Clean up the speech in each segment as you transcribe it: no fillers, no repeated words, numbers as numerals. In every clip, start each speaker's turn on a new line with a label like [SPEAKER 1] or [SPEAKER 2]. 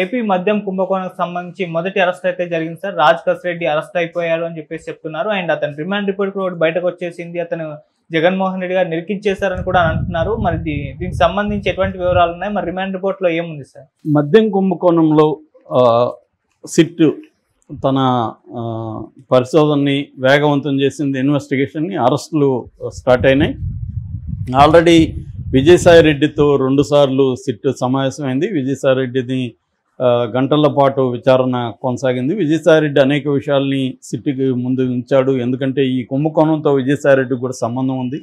[SPEAKER 1] AP మద్యం కుంభకోణానికి సంబంధించి మొదటి అరెస్ట్ అయితే జరిగింది సార్. రాజ్ కసిరెడ్డి అరెస్ట్ అయిపోయారు అని చెప్పేసి చెప్తున్నారు. అండ్ అతని రిమాండ్ రిపోర్ట్ కూడా బయటకు వచ్చేసింది. అతను జగన్మోహన్ రెడ్డి గారు నిరికించేశారని కూడా అంటున్నారు. మరి దీనికి సంబంధించి ఎటువంటి వివరాలు ఉన్నాయి? మరి రిమాండ్ రిపోర్ట్ లో ఏముంది సార్?
[SPEAKER 2] మద్యం కుంభకోణంలో సిట్ తన పరిశోధనని వేగవంతం చేసింది, ఇన్వెస్టిగేషన్ని, అరెస్టులు స్టార్ట్ అయినాయి. ఆల్రెడీ విజయసాయి రెడ్డితో 2 సార్లు సిట్ సమావేశమైంది. విజయసాయి రెడ్డిని గంటల పాటు విచారణ కొనసాగింది. విజయసాయి రెడ్డి అనేక విషయాల్ని సిట్కి ముందు ఉంచాడు. ఎందుకంటే ఈ కుంభకోణంతో విజయసాయి రెడ్డికి కూడా సంబంధం ఉంది.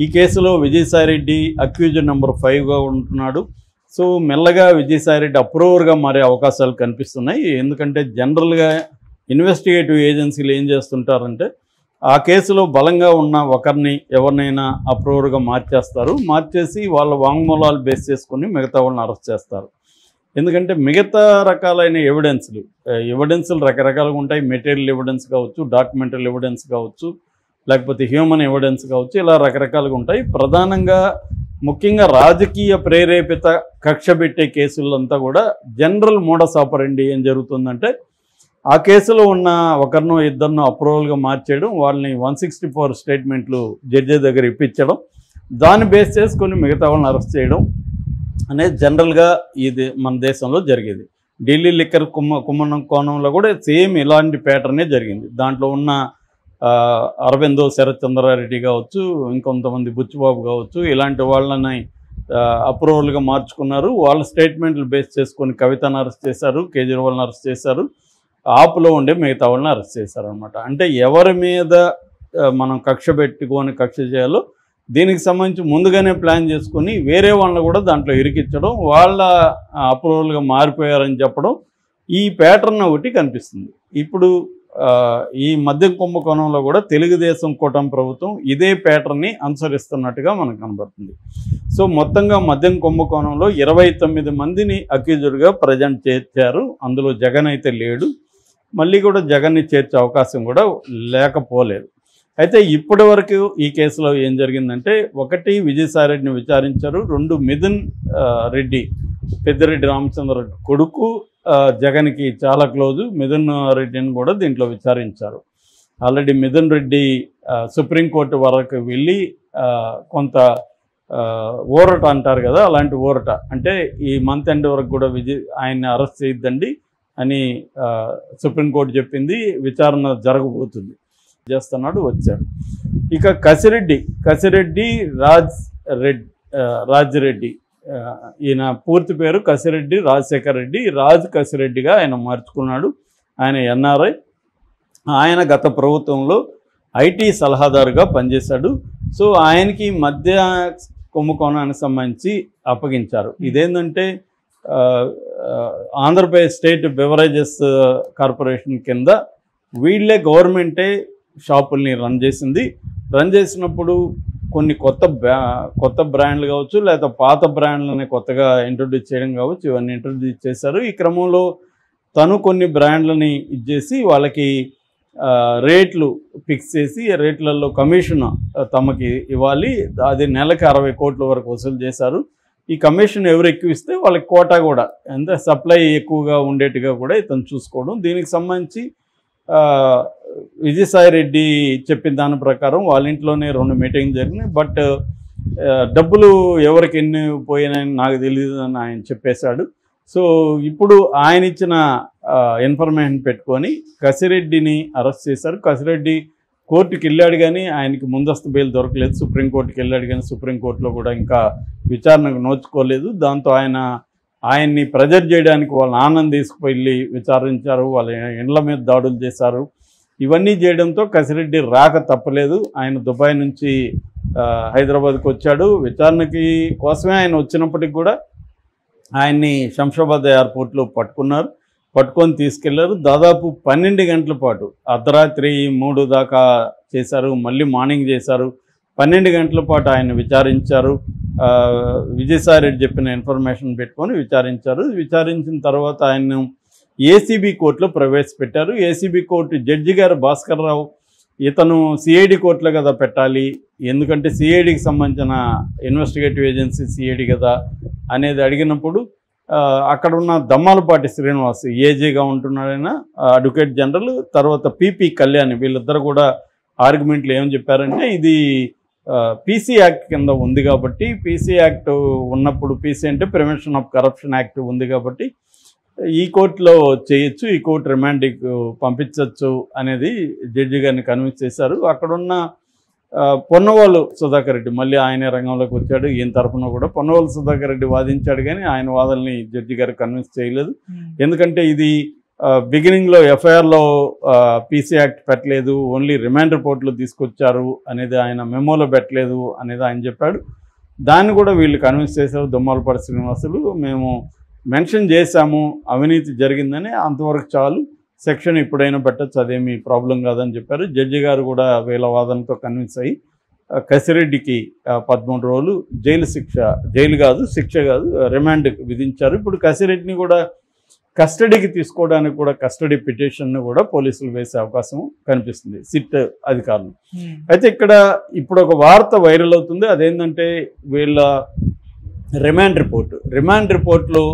[SPEAKER 2] ఈ కేసులో విజయసాయి రెడ్డి అక్యూజ్డ్ నెంబర్ 5గా ఉంటున్నాడు. సో మెల్లగా విజయసాయి రెడ్డి అప్రూవర్గా మారే అవకాశాలు కనిపిస్తున్నాయి. ఎందుకంటే జనరల్గా ఇన్వెస్టిగేటివ్ ఏజెన్సీలు ఏం చేస్తుంటారంటే ఆ కేసులో బలంగా ఉన్న ఒకరిని ఎవరినైనా అప్రూవర్గా మార్చేసి వాళ్ళ వాంగ్మూలాలు బేస్ చేసుకుని మిగతా వాళ్ళని అరెస్ట్ చేస్తారు. ఎందుకంటే మిగతా రకాలైన ఎవిడెన్స్లు రకరకాలుగా ఉంటాయి. మెటీరియల్ ఎవిడెన్స్ కావచ్చు, డాక్యుమెంటల్ ఎవిడెన్స్ కావచ్చు, లేకపోతే హ్యూమన్ ఎవిడెన్స్ కావచ్చు, ఇలా రకరకాలుగా ఉంటాయి. ప్రధానంగా ముఖ్యంగా రాజకీయ ప్రేరేపిత కక్ష పెట్టే కేసులంతా కూడా జనరల్ మోడస్ ఆపరెండి ఏం జరుగుతుందంటే ఆ కేసులో ఉన్న ఒకరినో ఇద్దరినో అప్రూవల్గా మార్చేయడం, వాళ్ళని 164 స్టేట్మెంట్లు జడ్జి దగ్గర ఇప్పించడం, దాన్ని బేస్ చేసుకొని మిగతా వాళ్ళని అరెస్ట్ చేయడం అనేది జనరల్గా ఇది మన దేశంలో జరిగేది. ఢిల్లీ లిక్కర్ కుంభకోణంలో కూడా సేమ్ ఇలాంటి ప్యాటర్నే జరిగింది. దాంట్లో ఉన్న అరవిందో శరత్ చంద్రారెడ్డి కావచ్చు, ఇంకొంతమంది బుచ్చిబాబు కావచ్చు, ఇలాంటి వాళ్ళని అప్రూవల్గా మార్చుకున్నారు. వాళ్ళ స్టేట్మెంట్లు బేస్ చేసుకొని కవితను అరెస్ట్ చేశారు, కేజ్రీవాల్ని అరెస్ట్ చేశారు, ఆపులో ఉండే మిగతా వాళ్ళని అరెస్ట్ చేశారనమాట. అంటే ఎవరి మీద మనం కక్ష చేయాలో దీనికి సంబంధించి ముందుగానే ప్లాన్ చేసుకొని వేరే వాళ్ళని కూడా దాంట్లో ఇరికించడం, వాళ్ళ అప్రూవల్గా మారిపోయారని చెప్పడం, ఈ ప్యాటర్న్ ఒకటి కనిపిస్తుంది. ఇప్పుడు ఈ మద్యం కుంభకోణంలో కూడా తెలుగుదేశం కూటమి ప్రభుత్వం ఇదే ప్యాటర్న్ని అనుసరిస్తున్నట్టుగా మనకు కనబడుతుంది. సో మొత్తంగా మద్యం కుంభకోణంలో 29 మందిని అక్యూజ్డ్గా ప్రజెంట్ చేర్చారు. అందులో జగన్ అయితే లేడు. మళ్ళీ కూడా జగన్ని చేర్చే అవకాశం కూడా లేకపోలేదు. అయితే ఇప్పటి వరకు ఈ కేసులో ఏం జరిగిందంటే, 1 విజయసాయి రెడ్డిని విచారించారు, 2 మిథున్ రెడ్డి, పెద్దిరెడ్డి రామచంద్ర కొడుకు, జగన్కి చాలా క్లోజు మిథున్ రెడ్డిని కూడా దీంట్లో విచారించారు. ఆల్రెడీ మిథున్ రెడ్డి సుప్రీంకోర్టు వరకు వెళ్ళి కొంత ఊరట అంటారు కదా, అలాంటి ఊరట అంటే ఈ మంత్ ఎండ్ వరకు కూడా ఆయన్ని అరెస్ట్ చేయొద్దండి అని సుప్రీంకోర్టు చెప్పింది. విచారణ జరగబోతుంది, చేస్తున్నాడు, వచ్చాడు. ఇక కసిరెడ్డి రాజ్ రెడ్డి, ఈయన పూర్తి పేరు కసిరెడ్డి రాజశేఖర్ రెడ్డి, రాజ్ కసిరెడ్డిగా ఆయన మార్చుకున్నాడు. ఆయన ఎన్ఆర్ఐ. ఆయన గత ప్రభుత్వంలో ఐటీ సలహాదారుగా పనిచేశాడు. సో ఆయనకి మధ్య కుంభకోణానికి సంబంధించి అప్పగించారు. ఇదేంటంటే ఆంధ్రప్రదేశ్ స్టేట్ బెవరేజెస్ కార్పొరేషన్ కింద వీళ్ళే గవర్నమెంటే షాపుల్ని రన్ చేసినప్పుడు కొన్ని కొత్త బ్రాండ్లు కావచ్చు, లేదా పాత బ్రాండ్లని కొత్తగా ఇంట్రొడ్యూస్ చేయడం కావచ్చు, ఇవన్నీ ఇంట్రొడ్యూస్ చేశారు. ఈ క్రమంలో తను కొన్ని బ్రాండ్లని ఇచ్చేసి వాళ్ళకి రేట్లు ఫిక్స్ చేసి రేట్లలో కమిషన్ తమకి ఇవ్వాలి. అది నెలకు 60 కోట్ల వరకు వసూలు చేశారు. ఈ కమిషన్ ఎవరు ఎక్కువ ఇస్తే వాళ్ళకి కోటా కూడా అంటే సప్లై ఎక్కువగా ఉండేట్టుగా కూడా ఇతను చూసుకోవడం. దీనికి సంబంధించి విజయసాయి రెడ్డి చెప్పిన దాని ప్రకారం వాళ్ళ ఇంట్లోనే 2 మీటింగ్లు జరిగినాయి. బట్ డబ్బులు ఎవరికి ఎన్ని పోయినాయని నాకు తెలియదు అని ఆయన చెప్పేశాడు. సో ఇప్పుడు ఆయన ఇచ్చిన ఇన్ఫర్మేషన్ పెట్టుకొని కసిరెడ్డిని అరెస్ట్ చేశారు. కసిరెడ్డి కోర్టుకి వెళ్ళాడు కానీ ఆయనకి ముందస్తు బెయిల్ దొరకలేదు. సుప్రీంకోర్టుకి వెళ్ళాడు కానీ సుప్రీంకోర్టులో కూడా ఇంకా విచారణకు నోచుకోలేదు. దాంతో ఆయన్ని ప్రెజర్ చేయడానికి వాళ్ళ నాన్నని తీసుకువెళ్ళి విచారించారు, వాళ్ళ ఇండ్ల మీద దాడులు చేశారు. ఇవన్నీ చేయడంతో కసిరెడ్డి రాక తప్పలేదు. ఆయన దుబాయ్ నుంచి హైదరాబాద్కి వచ్చాడు. విచారణకి కోసమే ఆయన వచ్చినప్పటికి కూడా ఆయన్ని శంషాబాద్ ఎయిర్పోర్ట్లో పట్టుకొని తీసుకెళ్లారు. దాదాపు 12 గంటల పాటు అర్ధరాత్రి 3 దాకా చేశారు, మళ్ళీ మార్నింగ్ చేశారు. 12 గంటల పాటు ఆయన విచారించారు. విజయసాయి రెడ్డి చెప్పిన ఇన్ఫర్మేషన్ పెట్టుకొని విచారించిన తర్వాత ఆయన్ను ఏసీబీ కోర్టులో ప్రవేశపెట్టారు. ఏసీబీ కోర్టు జడ్జి గారు భాస్కర్ రావు ఇతను సిఐడి కోర్టులో కదా పెట్టాలి, ఎందుకంటే సిఐడికి సంబంధించిన ఇన్వెస్టిగేటివ్ ఏజెన్సీ సిఐడి కదా అనేది అడిగినప్పుడు అక్కడ ఉన్న దమ్మాలపాటి శ్రీనివాస్ ఏజీగా ఉంటున్నాడైనా అడ్వకేట్ జనరల్, తర్వాత పిపి కళ్యాణి, వీళ్ళిద్దరు కూడా ఆర్గ్యుమెంట్లు ఏమని చెప్పారంటే ఇది పీసీ యాక్ట్ కింద ఉంది కాబట్టి, పీసీ యాక్ట్ ఉన్నప్పుడు, పీసీ అంటే ప్రివెన్షన్ ఆఫ్ కరప్షన్ యాక్ట్ ఉంది కాబట్టి ఈ కోర్టులో చేయొచ్చు, ఈ కోర్టు రిమాండ్కి పంపించవచ్చు అనేది జడ్జి గారిని కన్విన్స్ చేశారు. అక్కడున్న పొన్నవాళ్ళు సుధాకర్ రెడ్డి మళ్ళీ ఆయన రంగంలోకి వచ్చాడు. ఈయన తరఫున కూడా పొన్నవాళ్ళు సుధాకర్ రెడ్డి వాదించాడు, కానీ ఆయన వాదనని జడ్జి గారు కన్విన్స్ చేయలేదు. ఎందుకంటే ఇది బిగినింగ్లో ఎఫ్ఐఆర్లో పీసీ యాక్ట్ పెట్టలేదు, ఓన్లీ రిమాండ్ రిపోర్ట్లు తీసుకొచ్చారు అనేది ఆయన మెమోలో పెట్టలేదు అనేది ఆయన చెప్పాడు. దాన్ని కూడా వీళ్ళు కన్విన్స్ చేశారు దొమ్మాలపాటి శ్రీనివాసులు. మేము మెన్షన్ చేశాము అవినీతి జరిగిందని, అంతవరకు చాలు, సెక్షన్ ఇప్పుడైనా పెట్టచ్చు, అదేమీ ప్రాబ్లం కాదని చెప్పారు. జడ్జి గారు కూడా వీళ్ళ వాదనతో కన్విన్స్ అయ్యి కసిరెడ్డికి 13 రోజులు శిక్ష కాదు రిమాండ్ విధించారు. ఇప్పుడు కసిరెడ్డిని కూడా కస్టడీకి తీసుకోవడానికి కూడా కస్టడీ పిటిషన్ను కూడా పోలీసులు వేసే అవకాశం కనిపిస్తుంది సిట్ అధికారులు. అయితే ఇక్కడ ఇప్పుడు ఒక వార్త వైరల్ అవుతుంది, అదేంటంటే వీళ్ళ రిమాండ్ రిపోర్ట్లో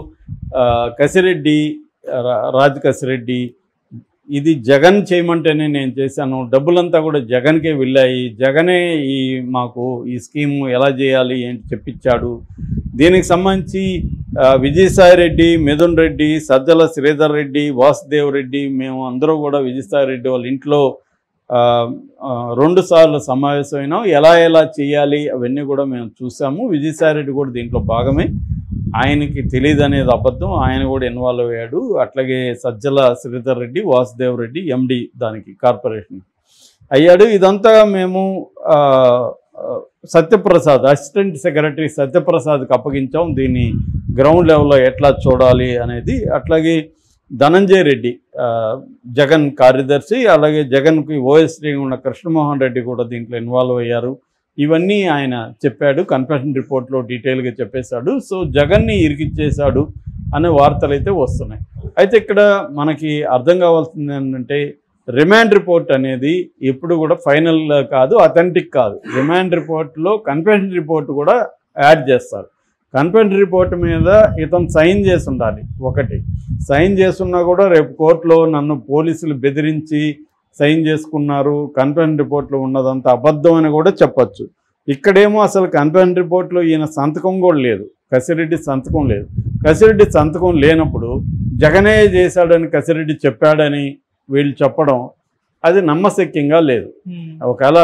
[SPEAKER 2] కసిరెడ్డి, కసిరెడ్డి ఇది జగన్ చేయమంటేనే నేను చేశాను, డబ్బులంతా కూడా జగన్కే వెళ్ళాయి, జగనే మాకు ఈ స్కీమ్ ఎలా చేయాలి ఏంటి చెప్పించాడు. దీనికి సంబంధించి విజయసాయిరెడ్డి, మిథున్ రెడ్డి, సజ్జల శ్రీధర్ రెడ్డి, వాసుదేవ్ రెడ్డి, మేము అందరూ కూడా విజయసాయిరెడ్డి వాళ్ళ ఇంట్లో 2 సార్లు సమావేశమైనాం, ఎలా చేయాలి అవన్నీ కూడా మేము చూసాము. విజయసాయిరెడ్డి కూడా దీంట్లో భాగమే, ఆయనకి తెలియదు అనేది అబద్ధం, ఆయన కూడా ఇన్వాల్వ్ అయ్యాడు. అట్లాగే సజ్జల శ్రీధర్ రెడ్డి, వాసుదేవ్ రెడ్డి ఎండి దానికి కార్పొరేషన్ అయ్యాడు. ఇదంతా మేము సత్యప్రసాద్, అసిస్టెంట్ సెక్రటరీ సత్యప్రసాద్కి అప్పగించాం, దీన్ని గ్రౌండ్ లెవెల్లో ఎట్లా చూడాలి అనేది. అట్లాగే ధనంజయ రెడ్డి జగన్ కార్యదర్శి, అలాగే జగన్కి ఓఎస్డీ ఉన్న కృష్ణమోహన్ రెడ్డి కూడా దీంట్లో ఇన్వాల్వ్ అయ్యారు. ఇవన్నీ ఆయన చెప్పాడు, కన్ఫెషన్ రిపోర్ట్లో డీటెయిల్గా చెప్పేశాడు. సో జగన్ని ఇరికిచ్చేశాడు అనే వార్తలు అయితే వస్తున్నాయి. అయితే ఇక్కడ మనకి అర్థం కావాల్సింది ఏంటంటే రిమాండ్ రిపోర్ట్ అనేది ఎప్పుడు కూడా ఫైనల్ కాదు, అథెంటిక్ కాదు. రిమాండ్ రిపోర్ట్లో కన్ఫెషన్ రిపోర్ట్ కూడా యాడ్ చేస్తారు. కన్ఫెషన్ రిపోర్ట్ మీద ఇతను సైన్ చేసి ఉండాలి. ఒకటి సైన్ చేసున్నా కూడా రేపు కోర్టులో నన్ను పోలీసులు బెదిరించి సైన్ చేసుకున్నారు, కన్ఫెషన్ రిపోర్ట్లో ఉన్నదంతా అబద్ధం అని కూడా చెప్పచ్చు. ఇక్కడేమో అసలు కన్ఫెషన్ రిపోర్ట్లో ఈయన సంతకం కూడా లేదు, కసిరెడ్డి సంతకం లేదు. కసిరెడ్డి సంతకం లేనప్పుడు జగనే చేశాడని కసిరెడ్డి చెప్పాడని వీళ్ళు చెప్పడం అది నమ్మశక్యంగా లేదు. ఒకవేళ